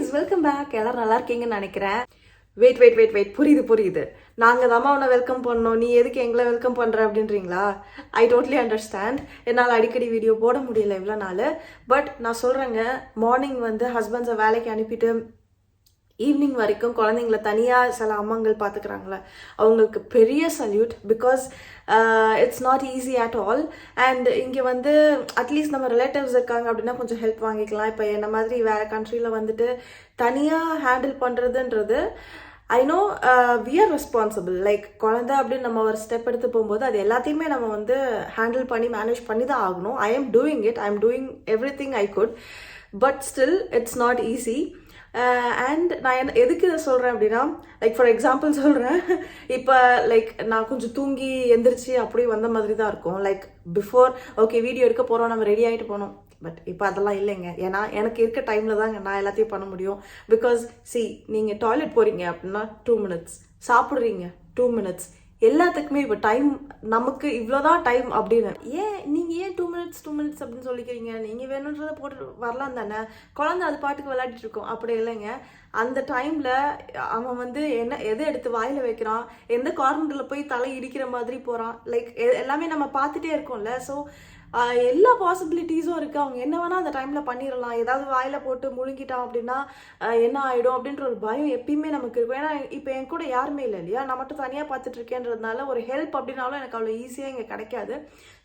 Guys welcome back. எல்லாரும் நல்லா இருக்கீங்கன்னு நினைக்கிறேன். வெயிட் புரியுது. நாங்கள் தான் உன்னை வெல்கம் பண்ணோம், நீ எதுக்கு எங்களை வெல்கம் பண்ணுற அப்படின்றீங்களா? I totally understand. என்னால் அடிக்கடி வீடியோ போட முடியல இவ்வளோ நாள். பட் நான் சொல்கிறேங்க, மார்னிங் வந்து ஹஸ்பண்ட்ஸை வேலைக்கு அனுப்பிட்டு ஈவினிங் வரைக்கும் குழந்தைங்கள தனியாக சில அம்மாங்கள் பார்த்துக்கிறாங்களே, அவங்களுக்கு பெரிய salute. Because it's not easy at all. And இங்கே வந்து அட்லீஸ்ட் நம்ம ரிலேட்டிவ்ஸ் இருக்காங்க அப்படின்னா கொஞ்சம் ஹெல்ப் வாங்கிக்கலாம். இப்போ என்ன மாதிரி வேறு கண்ட்ரியில் வந்துட்டு தனியாக ஹேண்டில் பண்ணுறதுன்றது I know we are responsible. Like குழந்தை அப்படின்னு நம்ம ஒரு ஸ்டெப் எடுத்து போகும்போது அது எல்லாத்தையுமே நம்ம வந்து ஹேண்டில் பண்ணி மேனேஜ் பண்ணி தான் ஆகணும். I am doing it, I am doing every thing I could. But still it's not easy. And நான் எதுக்கு இதை சொல்கிறேன் அப்படின்னா, லைக் ஃபார் எக்ஸாம்பிள் சொல்கிறேன். இப்போ லைக் நான் கொஞ்சம் தூங்கி எந்திரிச்சு அப்படி வந்த மாதிரி தான் இருக்கும். லைக் பிஃபோர் ஓகே வீடியோ எடுக்க போகிறோம், நம்ம ரெடி ஆகிட்டு போனோம். பட் இப்போ அதெல்லாம் இல்லைங்க. ஏன்னா எனக்கு இருக்க டைமில் தாங்க நான் எல்லாத்தையும் பண்ண முடியும். பிகாஸ் நீங்கள் டாய்லெட் போகிறீங்க அப்படின்னா 2 minutes, சாப்பிட்றீங்க 2 minutes, எல்லாத்துக்குமே இப்போ டைம் நமக்கு இவ்வளோதான் டைம் அப்படின்னு. நீங்கள் ஏன் 2 minutes அப்படின்னு சொல்லிக்கிறீங்க? நீங்கள் வேணுன்றதை போட்டு வரலாம் தானே. குழந்தை அது பாட்டுக்கு விளையாடிட்டு இருக்கோம். அப்படி இல்லைங்க. அந்த டைமில் அவன் வந்து எதை எடுத்து வாயில் வைக்கிறான், எந்த கார்னரில் போய் தலை இடிக்கிற மாதிரி போகிறான், லைக் எல்லாமே நம்ம பார்த்துட்டே இருக்கோம்ல. ஸோ எல்லா பாசிபிலிட்டிஸும் இருக்குது. அவங்க என்ன வேணால் அந்த டைமில் பண்ணிடலாம். ஏதாவது வாயில் போட்டு முழுங்கிட்டான் அப்படின்னா என்ன ஆகிடும் அப்படின்ற ஒரு பயம் எப்பயுமே நமக்கு இருக்கும். ஏன்னா இப்போ என் கூட யாருமே இல்லை இல்லையா, நான் மட்டும் தனியாக பார்த்துட்ருக்கேன்றதுனால ஒரு ஹெல்ப் அப்படின்னாலும் எனக்கு அவ்வளோ ஈஸியாக இங்கே கிடைக்காது.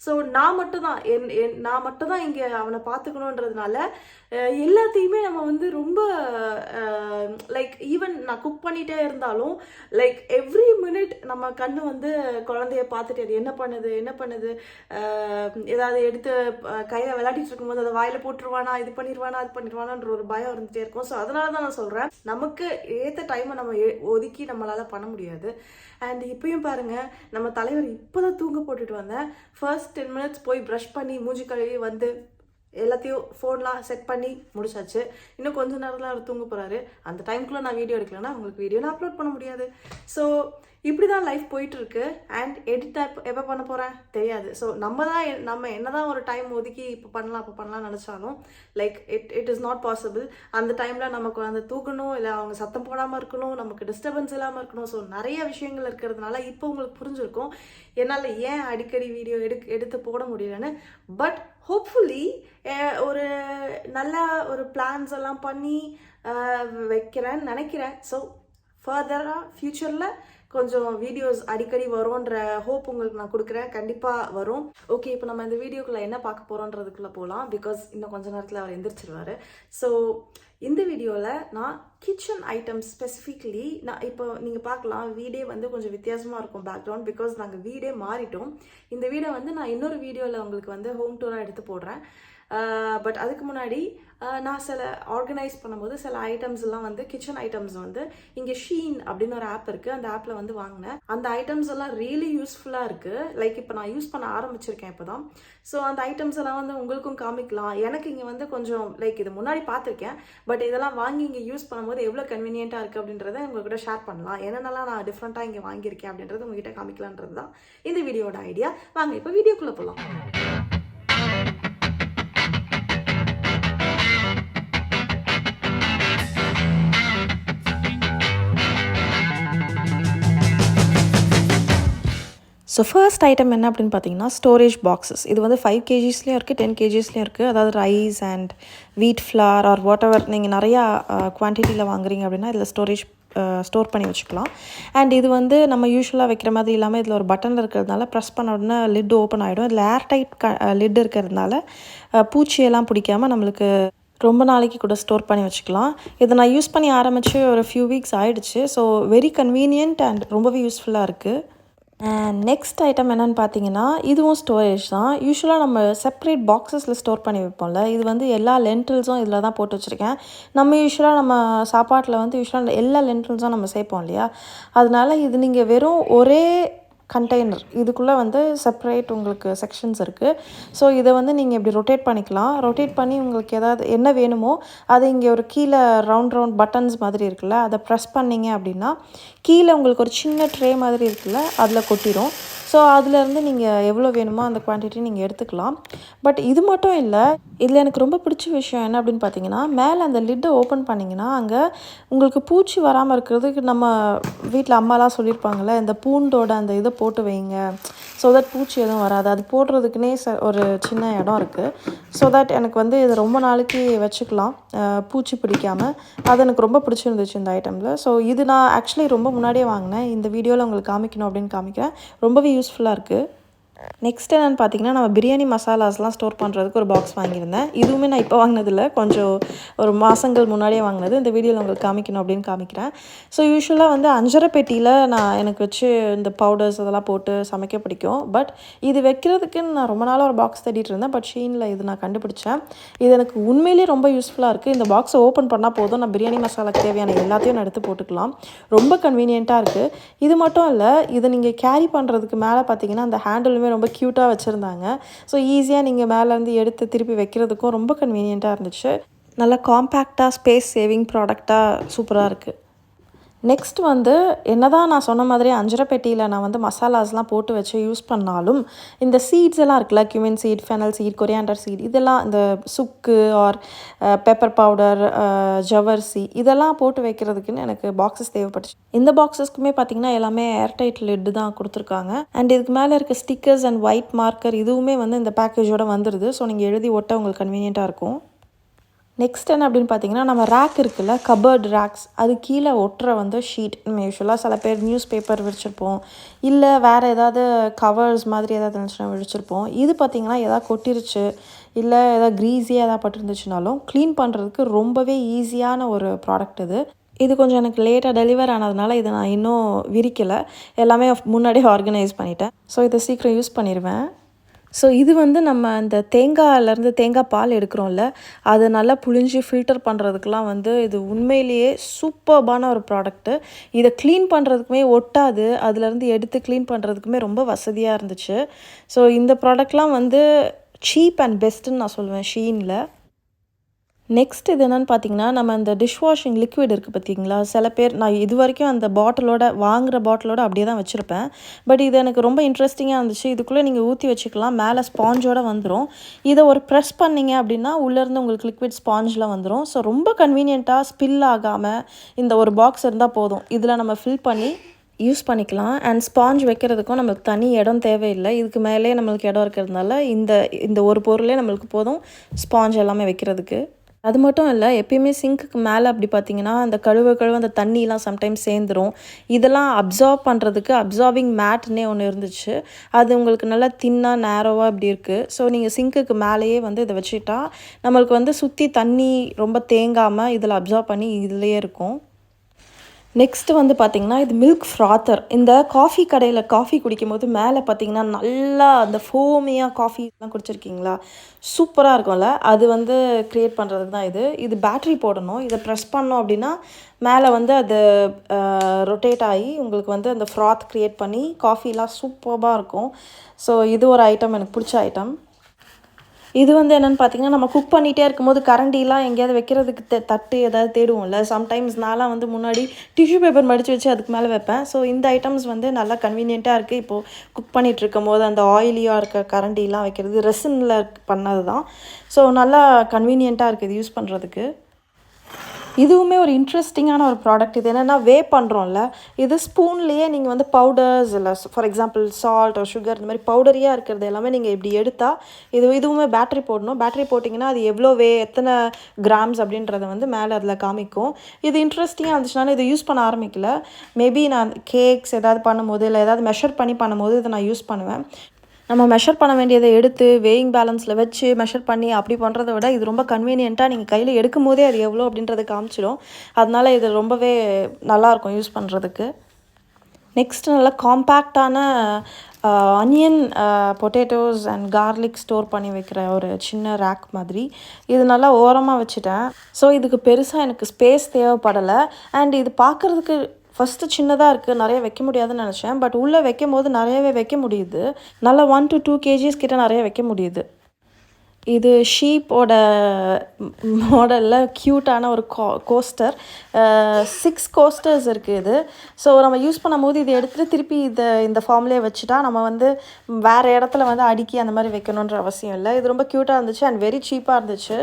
ஸோ நான் மட்டும் தான் இங்கே அவனை பார்த்துக்கணுன்றதுனால எல்லாத்தையுமே நம்ம வந்து ரொம்ப லைக் ஈவன் நான் குக் பண்ணிகிட்டே இருந்தாலும் லைக் எவ்ரி மினிட் நம்ம கண்ணு வந்து குழந்தைய பார்த்துட்டு அது என்ன பண்ணுது ஏதாவது எடுத்து கையில் விளையாடிட்டு இருக்கும்போது அதை வாயில் போட்டுருவானா, இது பண்ணிடுவானான்ற ஒரு பயம் இருந்துகிட்டே இருக்கும். ஸோ அதனால தான் நான் சொல்கிறேன், நமக்கு ஏற்ற டைமை நம்ம ஒதுக்கி நம்மளால் பண்ண முடியாது. அண்ட் இப்பயும் பாருங்கள், நம்ம தலைவர் இப்போ தான் தூங்க போட்டுட்டு வந்தேன். ஃபர்ஸ்ட் 10 minutes போய் ப்ரஷ் பண்ணி மூஞ்சி கழுவி வந்து எல்லாத்தையும் ஃபோன்லாம் செட் பண்ணி முடிச்சாச்சு. இன்னும் கொஞ்சம் நேரத்தில் அவர் தூங்க போகிறாரு. அந்த டைமுக்குள்ளே நான் வீடியோ எடுக்கலைன்னா உங்களுக்கு வீடியோ நான் அப்லோட் பண்ண முடியாது. ஸோ இப்படி தான் லைஃப் போயிட்டுருக்கு. அண்ட் எடிட் எப்போ பண்ண போகிறேன் தெரியாது. ஸோ நம்ம என்ன தான் ஒரு டைம் ஒதுக்கி இப்போ பண்ணலாம் நினச்சாலும் like it is not possible. அந்த டைமில் நமக்கு அந்த தூக்கணும், இல்லை அவங்க சத்தம் போடாமல் இருக்கணும், நமக்கு டிஸ்டர்பன்ஸ் இல்லாமல் இருக்கணும். ஸோ நிறைய விஷயங்கள் இருக்கிறதுனால இப்போ உங்களுக்கு புரிஞ்சிருக்கும் என்னால் ஏன் அடிக்கடி வீடியோ எடுத்து போட முடியலன்னு. பட் ஹோப்ஃபுல்லி ஒரு நல்ல ஒரு பிளான்ஸ் எல்லாம் பண்ணி வைக்கிறேன்னு நினைக்கிறேன். ஸோ ஃபர்தராக ஃப்யூச்சரில் கொஞ்சம் வீடியோஸ் அடிக்கடி வரும்ன்ற ஹோப் உங்களுக்கு நான் கொடுக்குறேன். கண்டிப்பாக வரும். ஓகே, இப்போ நம்ம இந்த வீடியோக்குள்ளே என்ன பார்க்க போகிறோன்றதுக்குள்ளே போகலாம். பிகாஸ் இன்னும் கொஞ்சம் நேரத்தில் அவர் எந்திரிச்சிருவார். ஸோ இந்த வீடியோவில் நான் கிச்சன் ஐட்டம்ஸ் ஸ்பெசிஃபிக்லி நான் இப்போ நீங்கள் பார்க்கலாம், வீடே வந்து கொஞ்சம் வித்தியாசமாக இருக்கும் பேக்ரவுண்ட். பிகாஸ் நாங்கள் வீடே மாறிட்டோம். இந்த வீடை வந்து நான் இன்னொரு வீடியோவில் உங்களுக்கு வந்து ஹோம் டூராக எடுத்து போடுறேன். பட் அதுக்கு முன்னாடி நான் சில ஆர்கனைஸ் பண்ணும்போது சில ஐட்டம்ஸ் எல்லாம் வந்து கிச்சன் ஐட்டம்ஸ் வந்து இங்கே ஷீன் அப்படின்னு ஒரு ஆப் இருக்குது. அந்த ஆப்பில் வந்து வாங்கினேன். அந்த ஐட்டம்ஸ் எல்லாம் ரியலி யூஸ்ஃபுல்லாக இருக்குது. லைக் இப்போ நான் யூஸ் பண்ண ஆரம்பிச்சிருக்கேன் இப்போ தான். ஸோ அந்த ஐட்டம்ஸ் எல்லாம் வந்து உங்களுக்கும் காமிக்கலாம். எனக்கு இங்கே வந்து கொஞ்சம் லைக் இது முன்னாடி பார்த்துருக்கேன். பட் இதெல்லாம் வாங்கி இங்கே யூஸ் பண்ணும்போது எவ்வளோ கன்வீனியண்ட்டாக இருக்குது அப்படின்றத உங்கள்கிட்ட ஷேர் பண்ணலாம். என்னென்னலாம் நான் டிஃப்ரெண்ட்டாக இங்கே வாங்கியிருக்கேன் அப்படின்றது உங்ககிட்ட காமிக்கலான்றது தான் இந்த வீடியோட ஐடியா. வாங்க இப்போ வீடியோக்குள்ளே போகலாம். ஸோ ஃபர்ஸ்ட் ஐட்டம் என்ன அப்படின்னு பார்த்தீங்கன்னா ஸ்டோரேஜ் பாக்ஸஸ். இது வந்து 5 kgsலேயும் இருக்குது, 10 kgsலேயும் இருக்குது. அதாவது rice and wheat flour are whatever நீங்கள் நிறையா குவான்டிட்டியில் வாங்குறீங்க அப்படின்னா இதில் ஸ்டோர் பண்ணி வச்சுக்கலாம். அண்ட் இது வந்து நம்ம யூஸ்வலாக வைக்கிற மாதிரி இல்லாமல் இதில் ஒரு பட்டன் இருக்கிறதுனால ப்ரெஸ் பண்ண உடனே லிட் ஓப்பன் ஆகிடும். இதில் ஏர் டைட் லிட் இருக்கிறதுனால பூச்சியெல்லாம் பிடிக்காமல் நம்மளுக்கு ரொம்ப நாளைக்கு கூட ஸ்டோர் பண்ணி வச்சுக்கலாம். இதை நான் யூஸ் பண்ணி ஆரம்பித்து ஒரு ஃபியூ வீக்ஸ் ஆகிடுச்சு. ஸோ வெரி கன்வீனியன்ட் அண்ட் ரொம்பவே யூஸ்ஃபுல்லாக இருக்குது. அண்ட் நெக்ஸ்ட் ஐட்டம் என்னென்னு பார்த்தீங்கன்னா இதுவும் ஸ்டோரேஜ் தான். யூஸ்வலாக நம்ம செப்பரேட் பாக்ஸஸில் ஸ்டோர் பண்ணி வைப்போம்ல, இது வந்து எல்லா லென்டில்ஸும் இதில் தான் போட்டு வச்சுருக்கேன். நம்ம சாப்பாட்டில் வந்து யூஸ்வலாக எல்லா லென்டில்ஸும் நம்ம சேர்ப்போம் இல்லையா, அதனால இது நீங்கள் வெறும் ஒரே கண்டெய்னர் இதுக்குள்ளே வந்து செப்பரேட் உங்களுக்கு செக்ஷன்ஸ் இருக்குது. ஸோ இதை வந்து நீங்கள் இப்படி ரொட்டேட் பண்ணிக்கலாம். ரொட்டேட் பண்ணி உங்களுக்கு ஏதாவது என்ன வேணுமோ அது இங்கே ஒரு கீழே ரவுண்ட் பட்டன்ஸ் மாதிரி இருக்குல்ல, அதை ப்ரெஸ் பண்ணிங்க அப்படின்னா கீழே உங்களுக்கு ஒரு சின்ன ட்ரே மாதிரி இருக்குல்ல அதில் கொட்டிடும். ஸோ அதுலேருந்து நீங்கள் எவ்வளோ வேணுமோ அந்த குவான்டிட்டி நீங்கள் எடுத்துக்கலாம். பட் இது மட்டும் இல்லை, இதில் எனக்கு ரொம்ப பிடிச்ச விஷயம் என்ன அப்படின்னு பார்த்தீங்கன்னா, மேலே அந்த லிட்டை ஓப்பன் பண்ணிங்கன்னா அங்கே உங்களுக்கு பூச்சி வராமல் இருக்கிறதுக்கு நம்ம வீட்டில் அம்மாலாம் சொல்லியிருப்பாங்கள்ல, இந்த பூண்டோட அந்த இதை போட்டு வைங்க, ஸோ தட் பூச்சி எதுவும் வராது. அது போடுறதுக்குனே ஒரு சின்ன இடம் இருக்குது. ஸோ தட் எனக்கு வந்து இது ரொம்ப நாளைக்கு வச்சுக்கலாம் பூச்சி பிடிக்காமல். அது எனக்கு ரொம்ப பிடிச்சிருந்துச்சு இந்த ஐட்டமில். ஸோ இது நான் ஆக்சுவலி ரொம்ப முன்னாடியே வாங்கினேன். இந்த வீடியோவில் உங்களுக்கு காமிக்கணும் அப்படின்னு காமிக்கிறேன். ரொம்பவே யூஸ்ஃபுல்லாக இருக்குது. நெக்ஸ்ட் என்னென்னு பார்த்தீங்கன்னா, நம்ம பிரியாணி மசாலாஸ்லாம் ஸ்டோர் பண்ணுறதுக்கு ஒரு பாக்ஸ் வாங்கியிருந்தேன். இதுவுமே நான் இப்போ வாங்கினதில்ல, கொஞ்சம் ஒரு மாதங்கள் முன்னாடியே வாங்கினது. இந்த வீடியோவில் உங்களுக்கு காமிக்கணும் அப்படின்னு காமிக்கிறேன். ஸோ யூஸ்வலாக வந்து அஞ்சரை பெட்டியில் எனக்கு வச்சு இந்த பவுடர்ஸ் அதெல்லாம் போட்டு சமைக்க பிடிக்கும். பட் இது வைக்கிறதுக்குன்னு நான் ரொம்ப நாளாக ஒரு பாக்ஸ் தேடிட்டு இருந்தேன். பட் ஷீனில் இது நான் கண்டுபிடிச்சேன். இது எனக்கு உண்மையிலேயே ரொம்ப யூஸ்ஃபுல்லாக இருக்குது. இந்த பாக்ஸை ஓப்பன் பண்ணால் போதும், நான் பிரியாணி மசாலாக்கு தேவையான எல்லாத்தையும் நான் எடுத்து போட்டுக்கலாம். ரொம்ப கன்வீனியண்ட்டாக இருக்குது. இது மட்டும் இல்லை, இதை நீங்கள் கேரி பண்ணுறதுக்கு மேலே பார்த்தீங்கன்னா அந்த ஹேண்டிலுமே ரொம்ப க்யூட்டாக வச்சுருந்தாங்க. ஸோ ஈஸியாக நீங்கள் மேலேருந்து எடுத்து திருப்பி வைக்கிறதுக்கும் ரொம்ப கன்வீனியண்ட்டாக இருந்துச்சு. நல்லா காம்பேக்டாக ஸ்பேஸ் சேவிங் ப்ராடக்டாக சூப்பராக இருக்குது. நெக்ஸ்ட் வந்து என்னதான் நான் சொன்ன மாதிரி அஞ்சரை பெட்டியில் நான் வந்து மசாலாஸ்லாம் போட்டு வச்சு யூஸ் பண்ணாலும், இந்த சீட்ஸ் எல்லாம் இருக்குல்ல, cumin seed, fennel seed, coriander seed, இதெல்லாம் இந்த சுக்கு ஆர் பெப்பர் பவுடர், ஜவ்வரிசி இதெல்லாம் போட்டு வைக்கிறதுக்குன்னு எனக்கு பாக்ஸஸ் தேவைப்பட்டுச்சு. இந்த பாக்ஸஸ்க்குமே பார்த்திங்கன்னா எல்லாமே ஏர்டைட் லிட்டு தான் கொடுத்துருக்காங்க. அண்ட் இதுக்கு மேலே இருக்க ஸ்டிக்கர்ஸ் அண்ட் ஒயிட் மார்க்கர் இதுவுமே வந்து இந்த பேக்கேஜோடு வந்துடுது. ஸோ நீங்கள் எழுதி ஒட்ட உங்களுக்கு கன்வீனியண்ட்டாக இருக்கும். நெக்ஸ்ட் என்ன அப்படின்னு பார்த்தீங்கன்னா, நம்ம ரேக் இருக்குல்ல, கபர்ட் ரேக்ஸ், அது கீழே ஒட்டுற வந்து ஷீட். நம்ம யூஸ்வலாக சில பேர் நியூஸ் பேப்பர் விரிச்சிருப்போம், இல்லை வேறு ஏதாவது கவர்ஸ் மாதிரி ஏதாவது இருந்துச்சுன்னா விரிச்சிருப்போம். இது பார்த்திங்கன்னா எதாவது கொட்டிருச்சு, இல்லை ஏதாவது க்ரீஸியாக எதாவது பட்டிருந்துச்சுனாலும் க்ளீன் பண்ணுறதுக்கு ரொம்பவே ஈஸியான ஒரு ப்ராடக்ட் இது. இது கொஞ்சம் எனக்கு லேட்டாக டெலிவர் ஆனதுனால இதை நான் இன்னும் விரிக்கலை, எல்லாமே முன்னாடியே ஆர்கனைஸ் பண்ணிட்டேன். ஸோ இதை சீக்கிரம் யூஸ் பண்ணிடுவேன். ஸோ இது வந்து நம்ம இந்த தேங்காயிலேருந்து தேங்காய் பால் எடுக்கிறோம்ல, அதை நல்லா புழிஞ்சு ஃபில்டர் பண்ணுறதுக்கெலாம் வந்து இது உண்மையிலேயே சூப்பர்பான ஒரு ப்ராடக்ட்டு. இதை க்ளீன் பண்ணுறதுக்குமே ஒட்டாது, அதுலேருந்து எடுத்து க்ளீன் பண்ணுறதுக்குமே ரொம்ப வசதியாக இருந்துச்சு. ஸோ இந்த ப்ராடக்ட்லாம் வந்து சீப் அண்ட் பெஸ்ட்டுன்னு நான் சொல்லுவேன் ஷீனில். நெக்ஸ்ட் இது என்னென்னு பார்த்தீங்கன்னா, நம்ம இந்த டிஷ் வாஷிங் லிக்விட் இருக்குது பார்த்தீங்களா, சில பேர் நான் இது வரைக்கும் அந்த வாங்குகிற பாட்டிலோட அப்படியே தான் வச்சுருப்பேன். பட் இது எனக்கு ரொம்ப இன்ட்ரெஸ்டிங்காக இருந்துச்சு. இதுக்குள்ளே நீங்கள் ஊற்றி வச்சுக்கலாம், மேலே ஸ்பாஞ்சோடு வந்துடும். இதை ஒரு ப்ரெஸ் பண்ணிங்க அப்படின்னா உள்ளேருந்து உங்களுக்கு லிக்விட் ஸ்பாஞ்சில் வந்துடும். ஸோ ரொம்ப கன்வீனியண்ட்டாக ஸ்பில் ஆகாமல் இந்த ஒரு பாக்ஸ் இருந்தால் போதும், இதில் நம்ம ஃபில் பண்ணி யூஸ் பண்ணிக்கலாம். அண்ட் ஸ்பாஞ்ச் வைக்கிறதுக்கும் நம்மளுக்கு தனி இடம் தேவையில்லை. இதுக்கு மேலே நம்மளுக்கு இடம் இருக்கிறதுனால இந்த ஒரு பொருளே நம்மளுக்கு போதும் ஸ்பாஞ்ச் எல்லாமே வைக்கிறதுக்கு. அது மட்டும் இல்லை, எப்பயுமே சிங்க்குக்கு மேலே அப்படி பார்த்தீங்கன்னா அந்த கழுவ அந்த தண்ணியெலாம் சம்டைம்ஸ் சேர்ந்துடும். இதெல்லாம் அப்சார்ப் பண்ணுறதுக்கு அப்சார்பிங் மேட்னே ஒன்று இருந்துச்சு. அது உங்களுக்கு நல்லா தின்னாக நேரோவாக இப்படி இருக்குது. ஸோ நீங்கள் சிங்க்குக்கு மேலேயே வந்து இதை வச்சுட்டா நம்மளுக்கு வந்து சுற்றி தண்ணி ரொம்ப தேங்காமல் இதில் அப்சார்ப் பண்ணி இதிலேயே இருக்கும். நெக்ஸ்ட்டு வந்து பார்த்திங்கன்னா, இது மில்க் ஃப்ராத்தர். இந்த காஃபி கடையில் காஃபி குடிக்கும் போது மேலே பார்த்திங்கன்னா நல்லா அந்த ஃபோமியாக காஃபிலாம் குடிச்சிருக்கீங்களா, சூப்பராக இருக்கும்ல, அது வந்து க்ரியேட் பண்ணுறதுக்கு தான் இது பேட்ரி போடணும். இதை ப்ரெஸ் பண்ணோம் அப்படின்னா மேலே வந்து அது ரொட்டேட் ஆகி உங்களுக்கு வந்து அந்த ஃப்ராத் க்ரியேட் பண்ணி காஃபிலாம் சூப்பராக இருக்கும். ஸோ இது ஒரு ஐட்டம், எனக்கு பிடிச்ச ஐட்டம். இது வந்து என்னென்னு பார்த்தீங்கன்னா, நம்ம குக் பண்ணிகிட்டே இருக்கும்போது கரண்டிலாம் எங்கேயாவது வைக்கிறதுக்கு தட்டு ஏதாவது தேடுவோம்ல, சம்டைம்ஸ் நான்லாம் வந்து முன்னாடி டிஷ்யூ பேப்பர் மடித்து வச்சு அதுக்கு மேலே வைப்பேன். ஸோ இந்த ஐட்டம்ஸ் வந்து நல்லா கன்வீனியண்ட்டாக இருக்குது. இப்போது குக் பண்ணிகிட்டு இருக்கும் போது அந்த ஆயிலியாக இருக்க கரண்டிலாம் வைக்கிறது ரெசினில் பண்ணது தான். ஸோ நல்லா கன்வீனியண்ட்டாக இருக்குது இது யூஸ் பண்ணுறதுக்கு. இதுவுமே ஒரு இன்ட்ரெஸ்டிங்கான ஒரு ப்ராடக்ட். இது என்னென்னா, வே பண்ணுறோம்ல, இது ஸ்பூன்லேயே நீங்கள் வந்து பவுடர்ஸ் இல்லை ஃபார் எக்ஸாம்பிள் சால்ட் ஒரு சுகர் இந்த மாதிரி பவுடரியாக இருக்கிறது எல்லாமே நீங்கள் இப்படி எடுத்தால் இதுவுமே பேட்டரி போடணும். பேட்டரி போட்டிங்கன்னா அது எவ்வளோ எத்தனை கிராம்ஸ் அப்படின்றத வந்து மேலே அதில் காமிக்கும். இது இன்ட்ரெஸ்டிங்காக இருந்துச்சுனால இதை யூஸ் பண்ண ஆரம்பிக்கல. மேபி நான் கேக்ஸ் ஏதாவது பண்ணும்போது இல்லை ஏதாவது மெஷர் பண்ணி பண்ணும்போது இதை நான் யூஸ் பண்ணுவேன். நம்ம மெஷர் பண்ண வேண்டியதை எடுத்து வேயிங் பேலன்ஸில் வச்சு மெஷர் பண்ணி அப்படி பண்ணுறத விட இது ரொம்ப கன்வீனியண்ட்டாக நீங்கள் கையில் எடுக்கும் போதே அது எவ்வளோ அப்படின்றத காமிச்சிடும். அதனால் இது ரொம்பவே நல்லாயிருக்கும் யூஸ் பண்ணுறதுக்கு. நெக்ஸ்ட் நல்லா காம்பேக்டான onion, potatoes and garlic store பண்ணி வைக்கிற ஒரு சின்ன ரேக் மாதிரி. இது நல்லா ஓரமாக வச்சுட்டேன். ஸோ இதுக்கு பெருசாக எனக்கு ஸ்பேஸ் தேவைப்படலை. அண்ட் இது பார்க்குறதுக்கு ஃபஸ்ட்டு சின்னதாக இருக்குது, நிறைய வைக்க முடியாதுன்னு நினச்சேன். பட் உள்ளே வைக்கும் போது நிறையவே வைக்க முடியுது. நல்லா 1 to 2 kgs கிட்ட நிறைய வைக்க முடியுது. இது ஷீப்போட மாடலில் க்யூட்டான ஒரு கோஸ்டர். 6 கோஸ்டர்ஸ் இருக்குது இது. ஸோ நம்ம யூஸ் பண்ணும்போது இதை எடுத்துகிட்டு திருப்பி இந்த ஃபார்ம்லேயே வச்சுட்டா நம்ம வந்து வேறு இடத்துல வந்து அடுக்கி அந்த மாதிரி வைக்கணுன்ற அவசியம் இல்லை. இது ரொம்ப க்யூட்டாக இருந்துச்சு அண்ட் வெரி சீப்பாக இருந்துச்சு.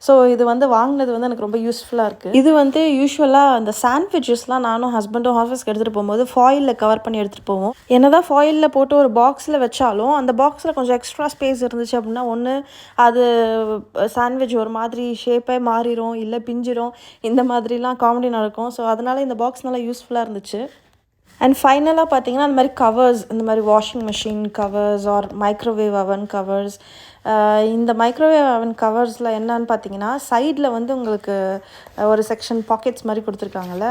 ஸோ இது வந்து வாங்கினது வந்து எனக்கு ரொம்ப யூஸ்ஃபுல்லாக இருக்குது. இது வந்து யூஸ்வலாக அந்த சாண்ட்விச்சஸ்லாம் நானும் ஹஸ்பண்டும் ஆஃபீஸ்க்கு எடுத்துகிட்டு போகும்போது ஃபாயிலில் கவர் பண்ணி எடுத்துகிட்டு போவோம். என்னதான் ஃபாயிலில் போட்டு ஒரு பாக்ஸில் வச்சாலும் அந்த பாக்ஸில் கொஞ்சம் எக்ஸ்ட்ரா ஸ்பேஸ் இருந்துச்சு அப்படின்னா ஒன்று அது சாண்ட்விச் ஒரு மாதிரி ஷேப்பே மாறிடும், இல்லை பிஞ்சிரும், இந்த மாதிரிலாம் காமெடி நடக்கும். ஸோ அதனால் இந்த பாக்ஸ் நல்லா யூஸ்ஃபுல்லாக இருந்துச்சு. அண்ட் ஃபைனலாக பார்த்தீங்கன்னா அந்த மாதிரி கவர்ஸ், இந்த மாதிரி washing machine covers or microwave oven covers. இந்த மைக்ரோவேவ் அவன் கவர்ஸில் என்னன்னு பார்த்தீங்கன்னா சைடில் வந்து உங்களுக்கு ஒரு செக்ஷன் பாக்கெட்ஸ் மாதிரி கொடுத்துருக்காங்கல்ல,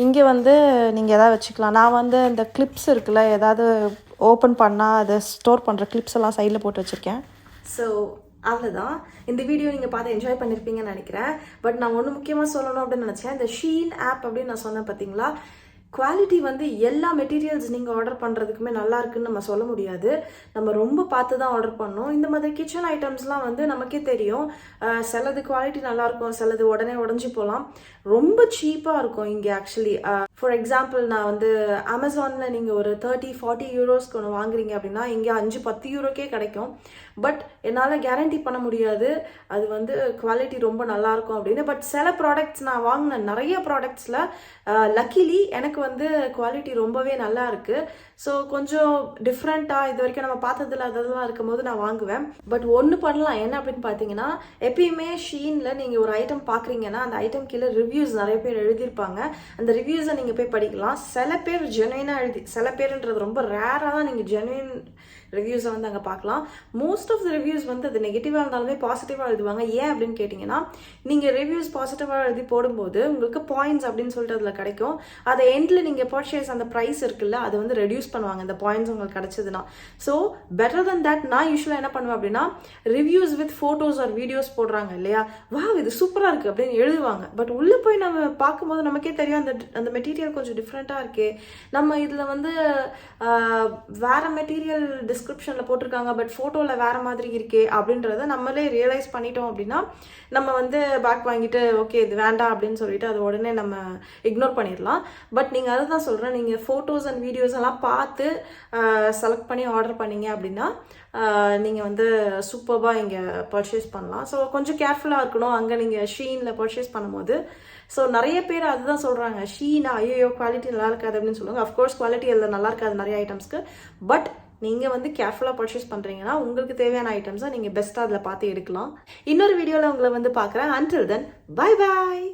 இங்கே வந்து நீங்கள் எதாவது வச்சுக்கலாம். நான் வந்து இந்த கிளிப்ஸ் இருக்குல்ல, ஏதாவது ஓப்பன் பண்ணால் அதை ஸ்டோர் பண்ணுற கிளிப்ஸ் எல்லாம் சைடில் போட்டு வச்சுருக்கேன். ஸோ அவ்வளோதான். இந்த வீடியோ நீங்கள் பார்த்து என்ஜாய் பண்ணியிருப்பீங்கன்னு நினைக்கிறேன். பட் நான் ஒன்று முக்கியமாக சொல்லணும் அப்படின்னு நினச்சேன். இந்த ஷீன் ஆப் அப்படின்னு நான் சொன்னேன் பார்த்தீங்களா, குவாலிட்டி வந்து எல்லா மெட்டீரியல்ஸ் நீங்கள் ஆர்டர் பண்ணுறதுக்குமே நல்லா இருக்குன்னு நம்ம சொல்ல முடியாது. நம்ம ரொம்ப பார்த்து தான் ஆர்டர் பண்ணோம். இந்த மாதிரி கிச்சன் ஐட்டம்ஸ்லாம் வந்து நமக்கே தெரியும், சிலது குவாலிட்டி நல்லாயிருக்கும், சிலது உடனே உடஞ்சி போகலாம். ரொம்ப சீப்பாக இருக்கும் இங்கே ஆக்சுவலி. ஃபார் எக்ஸாம்பிள் நான் வந்து அமேசானில் நீங்கள் ஒரு 30-40 யூரோஸ்க்கு ஒன்று வாங்குறீங்க அப்படின்னா இங்கே 5-10 யூரோக்கே கிடைக்கும். பட் என்னால் கேரண்டி பண்ண முடியாது அது வந்து குவாலிட்டி ரொம்ப நல்லாயிருக்கும் அப்படின்னு. பட் சில ப்ராடக்ட்ஸ் நான் வாங்கின நிறைய ப்ராடக்ட்ஸில் லக்கிலி எனக்கு வந்து குவாலிட்டி ரொம்பவே நல்லா இருக்குது. ஸோ கொஞ்சம் டிஃப்ரெண்ட்டாக இது வரைக்கும் நம்ம பார்த்ததில்ல அதெல்லாம் இருக்கும்போது நான் வாங்குவேன். பட் ஒன்று பண்ணலாம், என்ன அப்படின்னு பார்த்தீங்கன்னா, எப்பயுமே ஷீனில் நீங்கள் ஒரு ஐட்டம் பார்க்குறீங்கன்னா அந்த ஐட்டம் கீழே ரிவ்யூஸ் நிறைய பேர் எழுதியிருப்பாங்க. அந்த ரிவ்யூஸை நீங்கள் போய் படிக்கலாம். சில பேர் ஜெனுயினாக சில பேருன்றது ரொம்ப ரேராக தான் நீங்கள் ஜெனுயின் ரிவ்யூஸை வந்து அங்கே பார்க்கலாம். மோஸ்ட் ஆஃப் த ரிவ்யூஸ் வந்து அது நெகட்டிவாக இருந்தாலுமே பாசிட்டிவாக எழுதுவாங்க. ஏன் அப்படின்னு கேட்டிங்கன்னா, நீங்கள் ரிவ்யூஸ் பாசிட்டிவாக எழுதி போடும்போது உங்களுக்கு பாயிண்ட்ஸ் அப்படின்னு சொல்லிட்டு அதில் கிடைக்கும். அதை எண்டில் நீங்கள் பர்ச்சேஸ் அந்த ப்ரைஸ் இருக்குல்ல அதை வந்து ரெடியூஸ் பண்ணுவாங்க இந்த பாயிண்ட்ஸ் உங்களுக்கு கிடச்சதுன்னா. ஸோ பெட்டர் தென் தட் நான் யூஸ்வலாக என்ன பண்ணுவேன் அப்படின்னா, reviews with photos or videos போடுறாங்க இல்லையா, வா இது சூப்பராக இருக்குது அப்படின்னு எழுதுவாங்க. பட் உள்ளே போய் நம்ம பார்க்கும்போது நமக்கே தெரியும் அந்த மெட்டீரியல் கொஞ்சம் டிஃப்ரெண்ட்டாக இருக்கே, நம்ம இதில் வந்து வேறு மெட்டீரியல் டிஸ்கிரிப்ஷனில் போட்டிருக்காங்க பட் ஃபோட்டோவில் வேறு மாதிரி இருக்கே அப்படின்றத நம்மளே ரியலைஸ் பண்ணிட்டோம் அப்படின்னா நம்ம வந்து பேக் வாங்கிட்டு ஓகே இது வேண்டாம் அப்படின்னு சொல்லிட்டு அதை உடனே நம்ம இக்னோர் பண்ணிடலாம். பட் நீங்கள் அதை தான் சொல்கிறேன், நீங்கள் ஃபோட்டோஸ் அண்ட் வீடியோஸ் எல்லாம் பார்த்து செலக்ட் பண்ணி ஆர்டர் பண்ணீங்க அப்படின்னா நீங்கள் வந்து சூப்பராக இங்கே பர்ச்சேஸ் பண்ணலாம். ஸோ கொஞ்சம் கேர்ஃபுல்லாக இருக்கணும் அங்கே நீங்கள் ஷீனில் பர்ச்சேஸ் பண்ணும்போது. ஸோ நிறைய பேர் அதுதான் சொல்கிறாங்க, ஷீனா ஐயோ குவாலிட்டி நல்லா இருக்காது அப்படின்னு சொல்லுவாங்க. அஃப்கோர்ஸ் குவாலிட்டி அதில் நல்லா இருக்காது நிறைய ஐட்டம்ஸ்க்கு. பட் நீங்கள் வந்து கேர்ஃபுல்லாக பர்ச்சேஸ் பண்ணுறீங்கன்னா உங்களுக்கு தேவையான ஐட்டம்ஸை நீங்கள் பெஸ்ட்டாக அதில் பார்த்து எடுக்கலாம். இன்னொரு வீடியோவில் உங்களை வந்து பார்க்குறேன். Until then bye bye.